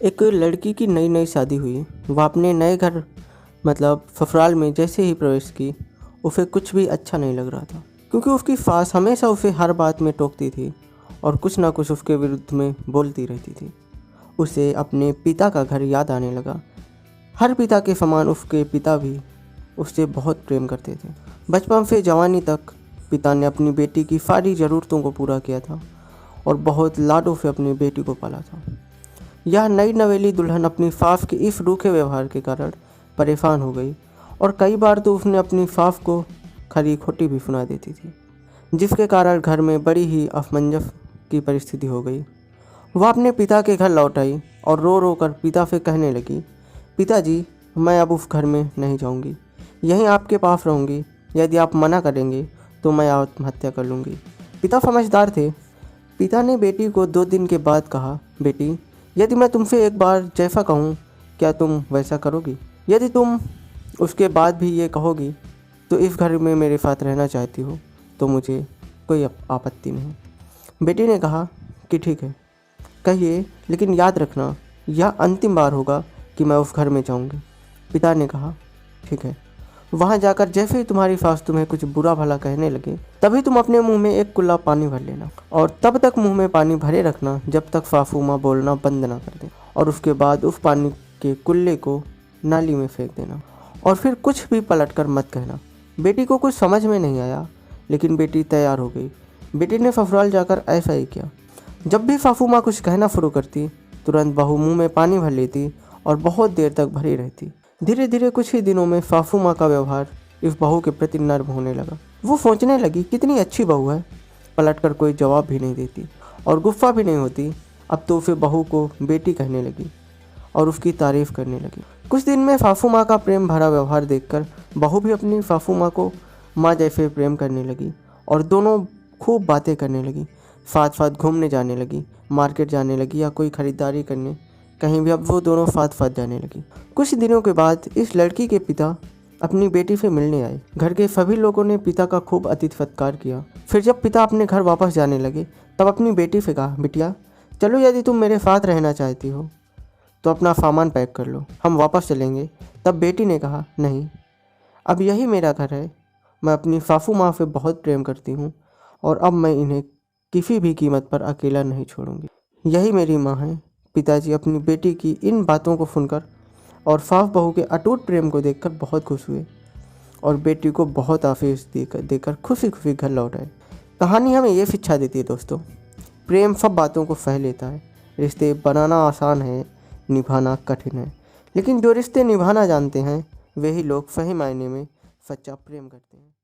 एक लड़की की नई नई शादी हुई। वह अपने नए घर मतलब ससुराल में जैसे ही प्रवेश की, उसे कुछ भी अच्छा नहीं लग रहा था, क्योंकि उसकी सास हमेशा उसे हर बात में टोकती थी और कुछ ना कुछ उसके विरुद्ध में बोलती रहती थी। उसे अपने पिता का घर याद आने लगा। हर पिता के समान उसके पिता भी उससे बहुत प्रेम करते थे। बचपन से जवानी तक पिता ने अपनी बेटी की सारी ज़रूरतों को पूरा किया था और बहुत लाडों से अपनी बेटी को पाला था। यह नई नवेली दुल्हन अपनी सास के इस रूखे व्यवहार के कारण परेशान हो गई और कई बार तो उसने अपनी सास को खरी खोटी भी सुना देती थी, जिसके कारण घर में बड़ी ही असमंजस की परिस्थिति हो गई। वह अपने पिता के घर लौट आई और रो रो कर पिता से कहने लगी, पिताजी, मैं अब उस घर में नहीं जाऊंगी, यहीं आपके पास रहूंगी। यदि आप मना करेंगे तो मैं आत्महत्या कर लूँगी। पिता समझदार थे। पिता ने बेटी को 2 दिन के बाद कहा, बेटी, यदि मैं तुमसे एक बार जैसा कहूँ, क्या तुम वैसा करोगी? यदि तुम उसके बाद भी ये कहोगी तो इस घर में मेरे साथ रहना चाहती हो, तो मुझे कोई आपत्ति नहीं। बेटी ने कहा कि ठीक है, कहिए, लेकिन याद रखना यह अंतिम बार होगा कि मैं उस घर में जाऊंगी। पिता ने कहा, ठीक है। वहाँ जाकर जैसे ही तुम्हारी सास तुम्हें कुछ बुरा भला कहने लगे, तभी तुम अपने मुंह में एक कुल्ला पानी भर लेना और तब तक मुंह में पानी भरे रखना जब तक सासू माँ बोलना बंद ना कर दे, और उसके बाद उस पानी के कुल्ले को नाली में फेंक देना और फिर कुछ भी पलट कर मत कहना। बेटी को कुछ समझ में नहीं आया, लेकिन बेटी तैयार हो गई। बेटी ने ससुराल जाकर ऐसा ही किया। जब भी सासू माँ कुछ कहना शुरू करती, तुरंत बहू मुंह में पानी भर लेती और बहुत देर तक भरी रहती। धीरे धीरे कुछ ही दिनों में सासू माँ का व्यवहार इस बहू के प्रति नर्म होने लगा। वो सोचने लगी, कितनी अच्छी बहू है, पलटकर कोई जवाब भी नहीं देती और गुस्सा भी नहीं होती। अब तो उसे बहू को बेटी कहने लगी और उसकी तारीफ करने लगी। कुछ दिन में सासू माँ का प्रेम भरा व्यवहार देखकर बहू भी अपनी सासू माँ को माँ जैसे प्रेम करने लगी और दोनों खूब बातें करने लगी। साथ साथ घूमने जाने लगी, मार्केट जाने लगी या कोई खरीदारी करने, कहीं भी अब वो दोनों साथ साथ जाने लगी। कुछ दिनों के बाद इस लड़की के पिता अपनी बेटी से मिलने आए। घर के सभी लोगों ने पिता का खूब अतिथि सत्कार किया। फिर जब पिता अपने घर वापस जाने लगे, तब अपनी बेटी से कहा, बिटिया, चलो, यदि तुम मेरे साथ रहना चाहती हो तो अपना सामान पैक कर लो, हम वापस चलेंगे। तब बेटी ने कहा, नहीं, अब यही मेरा घर है। मैं अपनी सासू माँ से बहुत प्रेम करती हूँ और अब मैं इन्हें किसी भी कीमत पर अकेला नहीं छोड़ूंगी। यही मेरी माँ है। पिताजी अपनी बेटी की इन बातों को सुनकर और सास बहू के अटूट प्रेम को देखकर बहुत खुश हुए और बेटी को बहुत आशीष देकर खुशी खुशी घर लौट आए। कहानी हमें ये शिक्षा देती है दोस्तों, प्रेम सब बातों को सह लेता है। रिश्ते बनाना आसान है, निभाना कठिन है, लेकिन जो रिश्ते निभाना जानते हैं वही लोग सही मायने में सच्चा प्रेम करते हैं।